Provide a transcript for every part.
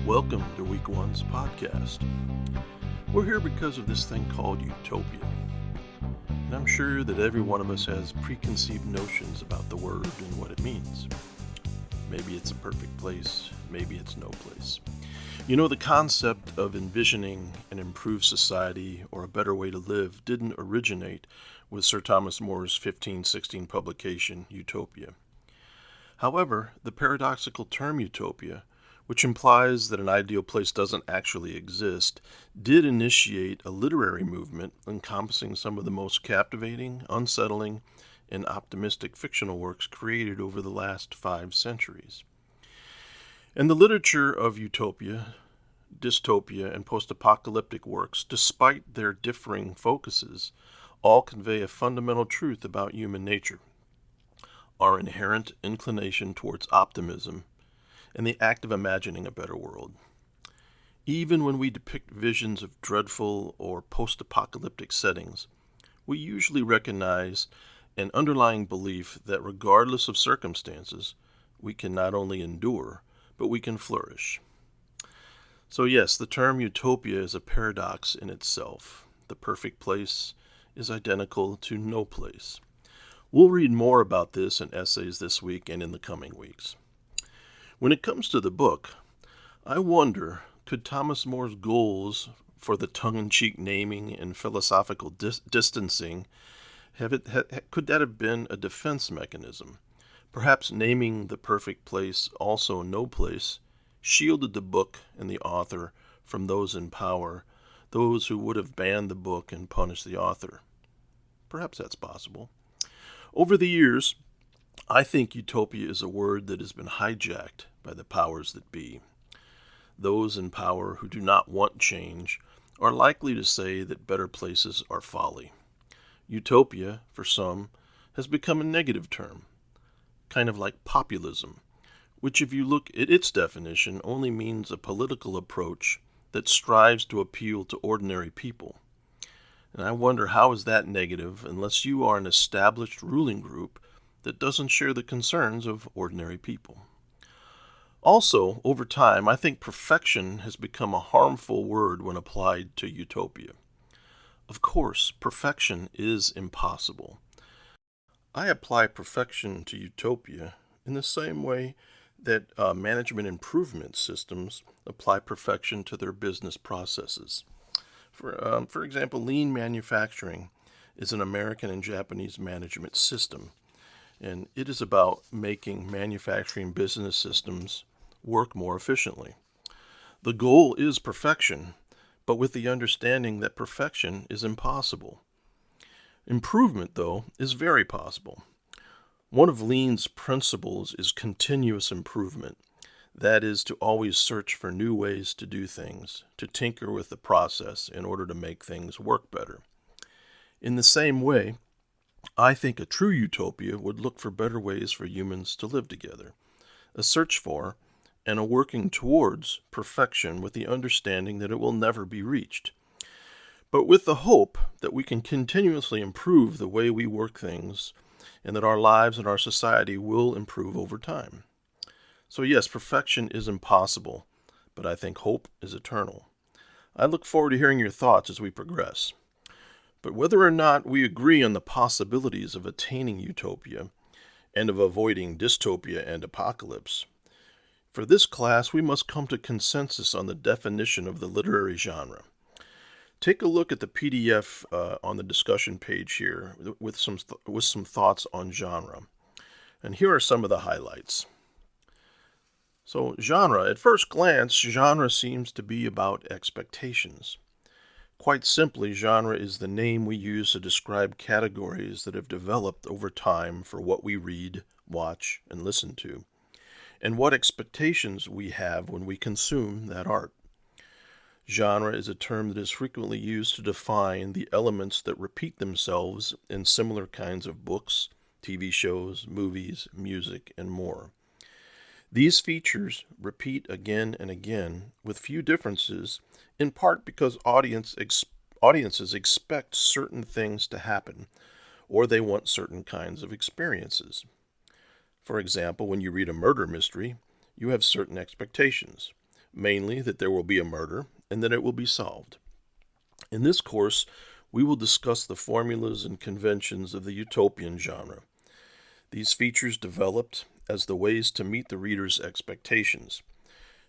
Welcome to Week One's podcast. We're here because of this thing called Utopia. And I'm sure that every one of us has preconceived notions about the word and what it means. Maybe it's a perfect place, maybe it's no place. You know, the concept of envisioning an improved society or a better way to live didn't originate with Sir Thomas More's 1516 publication, Utopia. However, the paradoxical term utopia, which implies that an ideal place doesn't actually exist, did initiate a literary movement encompassing some of the most captivating, unsettling, and optimistic fictional works created over the last 5 centuries. And the literature of utopia, dystopia, and post-apocalyptic works, despite their differing focuses, all convey a fundamental truth about human nature, our inherent inclination towards optimism, and the act of imagining a better world. Even when we depict visions of dreadful or post-apocalyptic settings, we usually recognize an underlying belief that regardless of circumstances, we can not only endure, but we can flourish. So yes, the term utopia is a paradox in itself. The perfect place is identical to no place. We'll read more about this in essays this week and in the coming weeks. When it comes to the book, I wonder, could Thomas More's goals for the tongue-in-cheek naming and philosophical distancing, could that have been a defense mechanism? Perhaps naming the perfect place also no place shielded the book and the author from those in power, those who would have banned the book and punished the author. Perhaps that's possible. Over the years, I think utopia is a word that has been hijacked by the powers that be. Those in power who do not want change are likely to say that better places are folly. Utopia, for some, has become a negative term, kind of like populism, which if you look at its definition only means a political approach that strives to appeal to ordinary people. And I wonder, how is that negative unless you are an established ruling group that doesn't share the concerns of ordinary people? Also, over time, I think perfection has become a harmful word when applied to utopia. Of course, perfection is impossible. I apply perfection to utopia in the same way that management improvement systems apply perfection to their business processes. For example, lean manufacturing is an American and Japanese management system, and it is about making manufacturing business systems work more efficiently. The goal is perfection, but with the understanding that perfection is impossible. Improvement, though, is very possible. One of Lean's principles is continuous improvement. That is, to always search for new ways to do things, to tinker with the process in order to make things work better. In the same way, I think a true utopia would look for better ways for humans to live together, a search for and a working towards perfection with the understanding that it will never be reached, but with the hope that we can continuously improve the way we work things and that our lives and our society will improve over time. So yes, perfection is impossible, but I think hope is eternal. I look forward to hearing your thoughts as we progress. But whether or not we agree on the possibilities of attaining utopia and of avoiding dystopia and apocalypse, for this class we must come to consensus on the definition of the literary genre. Take a look at the PDF on the discussion page here with some thoughts on genre. And here are some of the highlights. So, genre. At first glance, genre seems to be about expectations. Quite simply, genre is the name we use to describe categories that have developed over time for what we read, watch, and listen to, and what expectations we have when we consume that art. Genre is a term that is frequently used to define the elements that repeat themselves in similar kinds of books, TV shows, movies, music, and more. These features repeat again and again with few differences, in part because audiences expect certain things to happen, or they want certain kinds of experiences. For example, when you read a murder mystery, you have certain expectations. mainly that there will be a murder and that it will be solved. In this course, we will discuss the formulas and conventions of the utopian genre. These features developed as the ways to meet the reader's expectations.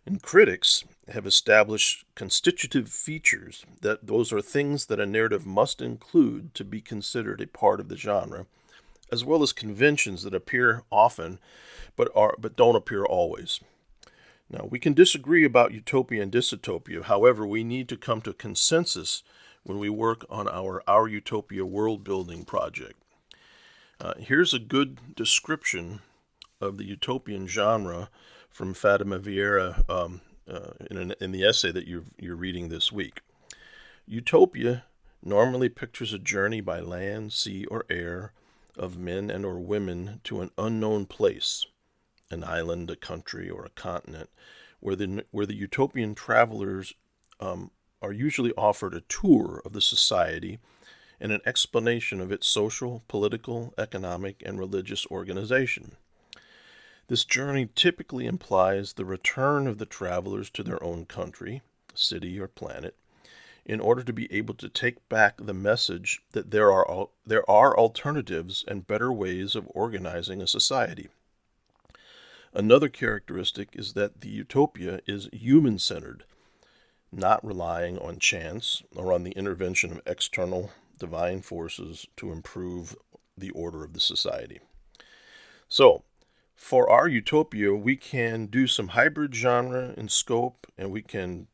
And critics have established constitutive features that those are things that a narrative must include to be considered a part of the genre, as well as conventions that appear often but don't appear always. Now, we can disagree about utopia and dystopia. However, we need to come to consensus when we work on our Utopia world-building project. Here's a good description of the utopian genre from Fatima Vieira in the essay that you're reading this week. Utopia normally pictures a journey by land, sea, or air of men and or women to an unknown place, an island, a country, or a continent, where the utopian travelers are usually offered a tour of the society and an explanation of its social, political, economic, and religious organization. This journey typically implies the return of the travelers to their own country, city, or planet, in order to be able to take back the message that there are alternatives and better ways of organizing a society. Another characteristic is that the utopia is human-centered, not relying on chance or on the intervention of external divine forces to improve the order of the society. So, for our utopia, we can do some hybrid genre and scope, and we can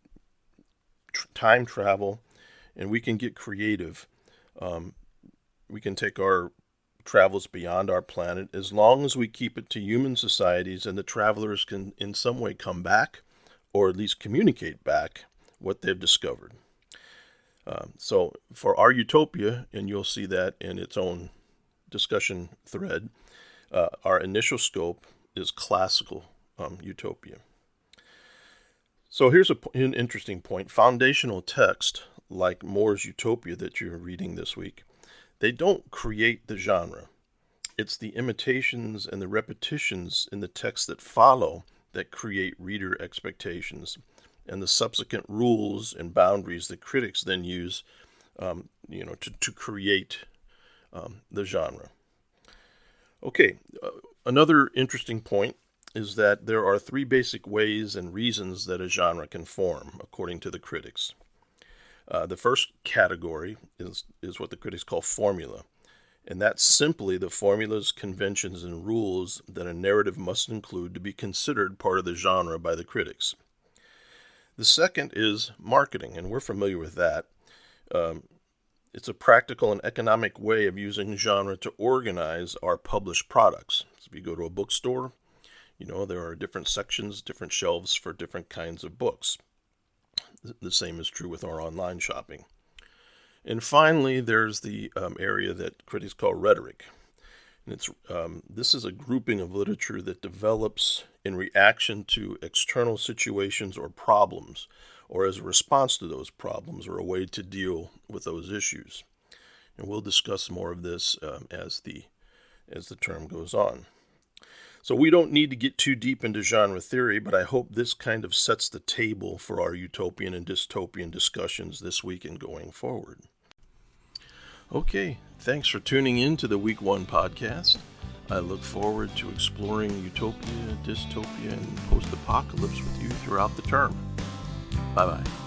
time travel, and we can get creative. We can take our travels beyond our planet as long as we keep it to human societies and the travelers can in some way come back or at least communicate back what they've discovered. So for our utopia, and you'll see that in its own discussion thread, our initial scope is classical utopia. So here's an interesting point. Foundational text, like Moore's Utopia that you're reading this week, they don't create the genre. It's the imitations and the repetitions in the text that follow that create reader expectations and the subsequent rules and boundaries that critics then use to create the genre. Okay, another interesting point is that there are three basic ways and reasons that a genre can form, according to the critics. The first category is what the critics call formula, and that's simply the formulas, conventions, and rules that a narrative must include to be considered part of the genre by the critics. The second is marketing, and we're familiar with that. It's a practical and economic way of using genre to organize our published products. So if you go to a bookstore, there are different sections, different shelves for different kinds of books. The same is true with our online shopping. And finally, there's the area that critics call rhetoric. And this is a grouping of literature that develops in reaction to external situations or problems, or as a response to those problems, or a way to deal with those issues. And we'll discuss more of this as the term goes on. So we don't need to get too deep into genre theory, but I hope this kind of sets the table for our utopian and dystopian discussions this week and going forward. Okay, thanks for tuning in to the Week 1 podcast. I look forward to exploring utopia, dystopia, and post-apocalypse with you throughout the term. Bye-bye.